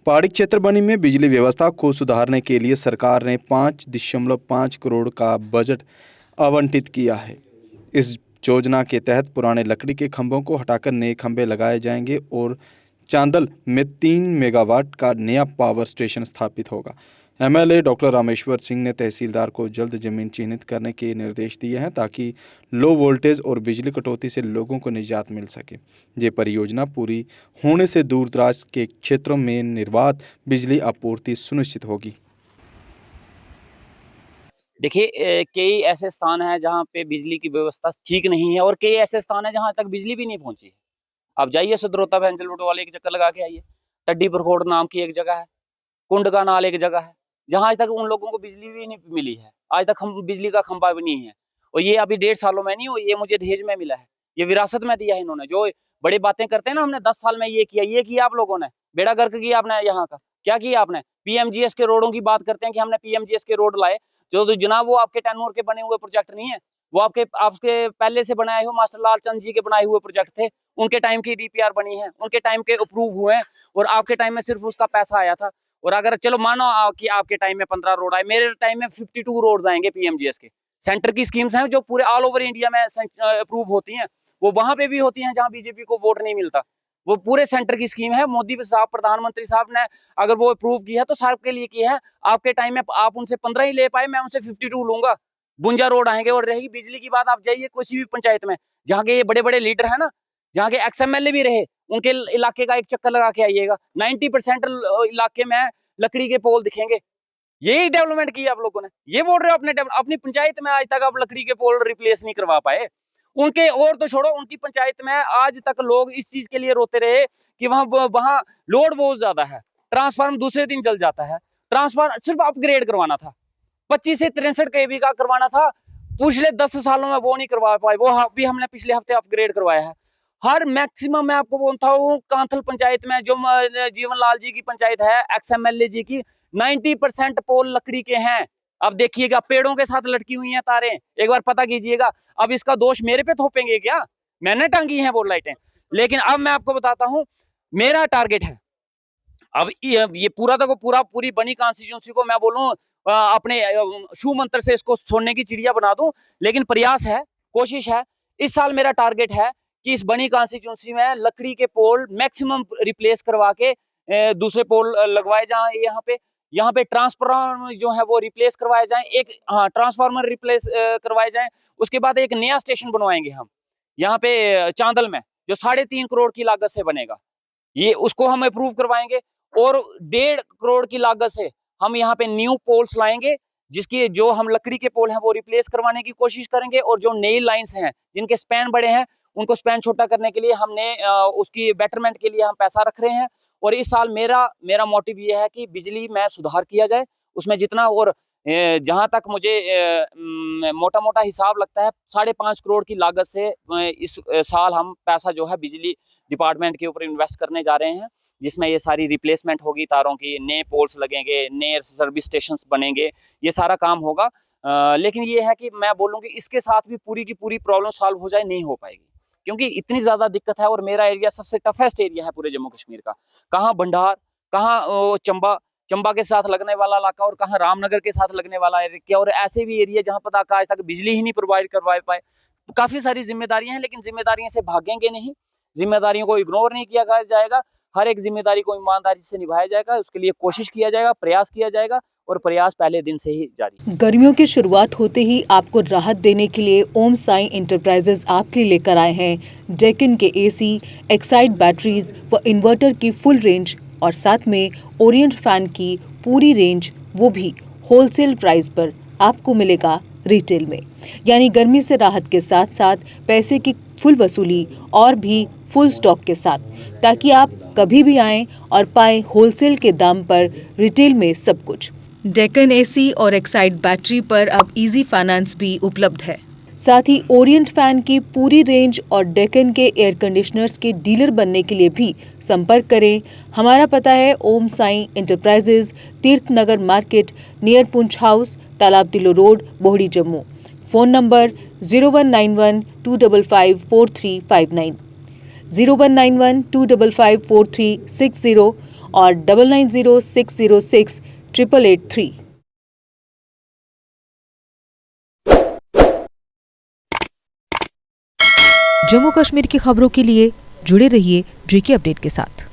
पहाड़ी क्षेत्र बनी में बिजली व्यवस्था को सुधारने के लिए सरकार ने 5.5 करोड़ का बजट आवंटित किया है। इस योजना के तहत पुराने लकड़ी के खंभों को हटाकर नए खंभे लगाए जाएंगे और चांदल में 3 मेगावाट का नया पावर स्टेशन स्थापित होगा। एमएलए डॉक्टर रामेश्वर सिंह ने तहसीलदार को जल्द जमीन चिन्हित करने के निर्देश दिए हैं ताकि लो वोल्टेज और बिजली कटौती से लोगों को निजात मिल सके। ये परियोजना पूरी होने से दूरदराज के क्षेत्रों में निर्बाध बिजली आपूर्ति सुनिश्चित होगी। देखिए, कई ऐसे स्थान हैं जहाँ पे बिजली की व्यवस्था ठीक नहीं है और कई ऐसे स्थान हैं जहाँ तक बिजली भी नहीं पहुंची है। आप जाइए सदरोता भैंजलपुर वाले एक चक्कर लगा के आइए। टड्डी परखोड़ नाम की एक जगह है, कुंड का नाल एक जगह है, जहाँ आज तक उन लोगों को बिजली भी नहीं मिली है। आज तक हम बिजली का खंभा भी नहीं है और ये अभी 1.5 सालों में नहीं हो, ये मुझे दहेज में मिला है, ये विरासत में दिया है इन्होंने। जो बड़ी बातें करते हैं ना, हमने 10 साल में ये किया आप लोगों ने, बेड़ा गर्क किया आपने यहाँ का, क्या किया आपने? पीएमजीएस के रोडों की बात करते हैं कि हमने पीएमजीएस के रोड लाए, जो तो जनाब वो आपके टेनूर के बने हुए प्रोजेक्ट नहीं है, वो आपके पहले से बनाए हुए मास्टर लाल चंद जी के बनाए हुए प्रोजेक्ट थे। उनके टाइम की डीपीआर बनी है, उनके टाइम के अप्रूव हुए हैं और आपके टाइम में सिर्फ उसका पैसा आया था। और अगर चलो मानो कि आपके टाइम में 15 रोड आए, मेरे टाइम में 52 रोड्स आएंगे पीएमजीएस के। सेंटर की स्कीम्स हैं जो पूरे ऑल ओवर इंडिया में अप्रूव होती हैं, वो वहां पे भी होती हैं जहां बीजेपी को वोट नहीं मिलता। वो पूरे सेंटर की स्कीम है, मोदी साहब प्रधानमंत्री साहब ने अगर वो अप्रूव की है तो सबके लिए की है। आपके टाइम में आप उनसे 15 ही ले पाए, मैं उनसे 52 लूंगा। बुंजा रोड आएंगे। और रही बिजली की बात, आप जाइए किसी भी पंचायत में जहाँ के ये बड़े बड़े लीडर है ना, जहाँ के एक्सएमएलए भी रहे, उनके इलाके का एक चक्कर लगा के आइएगा। 90% इलाके में लकड़ी के पोल दिखेंगे। यही डेवलपमेंट की आप लोगों ने। ये बोल रहे हो अपनी पंचायत में आज तक आप लकड़ी के पोल रिप्लेस नहीं करवा पाए। उनके और तो छोड़ो, उनकी पंचायत में आज तक लोग इस चीज के लिए रोते रहे कि वहां लोड बहुत ज्यादा है, ट्रांसफार्मर दूसरे दिन जल जाता है। ट्रांसफार्मर सिर्फ अपग्रेड करवाना था, 25 से 63 kV का करवाना था। पिछले 10 सालों में वो नहीं करवा पाए, वो भी हमने पिछले हफ्ते अपग्रेड करवाया है। हर मैक्सिमम मैं आपको बोलता हूँ, कांथल पंचायत में जो जीवन लाल जी की पंचायत है, एक्सएमएलए जी की, 90% पोल लकड़ी के हैं। अब देखिएगा, पेड़ों के साथ लटकी हुई हैं तारें, एक बार पता कीजिएगा। अब इसका दोष मेरे पे थोपेंगे क्या? मैंने टांगी हैं वो लाइटें। लेकिन अब मैं आपको बताता हूँ, मेरा टारगेट है, अब ये पूरी बनी कॉन्स्टिट्यूंसी को मैं बोलूं अपने शू मंत्र से इसको सोने की चिड़िया बना दूं। लेकिन प्रयास है, कोशिश है। इस साल मेरा टारगेट है कि इस बनी कॉन्स्टिट्यूंसी में लकड़ी के पोल मैक्सिमम रिप्लेस करवा के दूसरे पोल लगवाए जाए। यहाँ पे ट्रांसफार्मर जो है वो रिप्लेस करवाए जाए, ट्रांसफार्मर रिप्लेस करवाए जाए। उसके बाद एक नया स्टेशन बनवाएंगे हम यहाँ पे चांदल में, जो 3.5 करोड़ की लागत से बनेगा। ये उसको हम अप्रूव करवाएंगे और 1.5 करोड़ की लागत से हम यहाँ पे न्यू पोल्स लाएंगे, जिसकी जो हम लकड़ी के पोल हैं वो रिप्लेस करवाने की कोशिश करेंगे। और जो नई लाइंस हैं जिनके स्पैन बड़े हैं, उनको स्पैन छोटा करने के लिए हमने उसकी बेटरमेंट के लिए हम पैसा रख रहे हैं। और इस साल मेरा मोटिव ये है कि बिजली में सुधार किया जाए उसमें जितना। और जहां तक मुझे मोटा मोटा हिसाब लगता है, 5.5 करोड़ की लागत से इस साल हम पैसा जो है बिजली डिपार्टमेंट के ऊपर इन्वेस्ट करने जा रहे हैं, जिसमें ये सारी रिप्लेसमेंट होगी तारों की, नए पोल्स लगेंगे, नए सर्विस स्टेशन बनेंगे, ये सारा काम होगा। लेकिन ये है कि मैं बोलूँ कि इसके साथ भी पूरी की पूरी प्रॉब्लम सॉल्व हो जाए नहीं हो पाएगी, क्योंकि इतनी ज्यादा दिक्कत है। और मेरा एरिया सबसे टफेस्ट एरिया है पूरे जम्मू कश्मीर का। कहाँ भंडार, कहाँ चंबा के साथ लगने वाला इलाका, और कहाँ रामनगर के साथ लगने वाला एरिया, और ऐसे भी एरिया जहाँ पता आज तक बिजली ही नहीं प्रोवाइड करवा पाए। काफी सारी जिम्मेदारियां हैं, लेकिन जिम्मेदारियों से भागेंगे नहीं, जिम्मेदारियों को इग्नोर नहीं किया जाएगा। हर एक जिम्मेदारी को ईमानदारी से निभाया जाएगा, उसके लिए कोशिश किया जाएगा, प्रयास किया जाएगा, और प्रयास पहले दिन से ही जारी। गर्मियों की शुरुआत होते ही आपको राहत देने के लिए ओम साई एंटरप्राइजेज आपके लिए लेकर आए हैं डेक्कन के एसी, एक्साइड बैटरीज व इन्वर्टर की फुल रेंज, और साथ में ओरिएंट फैन की पूरी रेंज, वो भी होलसेल प्राइस पर आपको मिलेगा रिटेल में। यानी गर्मी से राहत के साथ साथ पैसे की फुल वसूली और भी फुल स्टॉक के साथ, ताकि आप कभी भी आएं और पाएं होलसेल के दाम पर रिटेल में सब कुछ। डेक्कन एसी और एक्साइड बैटरी पर अब इजी फाइनेंस भी उपलब्ध है। साथ ही ओरिएंट फैन की पूरी रेंज और डेक्कन के एयर कंडीशनर्स के डीलर बनने के लिए भी संपर्क करें। हमारा पता है ओम Sai enterprises, Tirth Nagar market, near Poonch house, Talab Tillo road, Bohri, Jammu. Phone number 0191 255 4359, 0191 255 4360, और 9906068883। जम्मू कश्मीर की खबरों के लिए जुड़े रहिए JK अपडेट के साथ।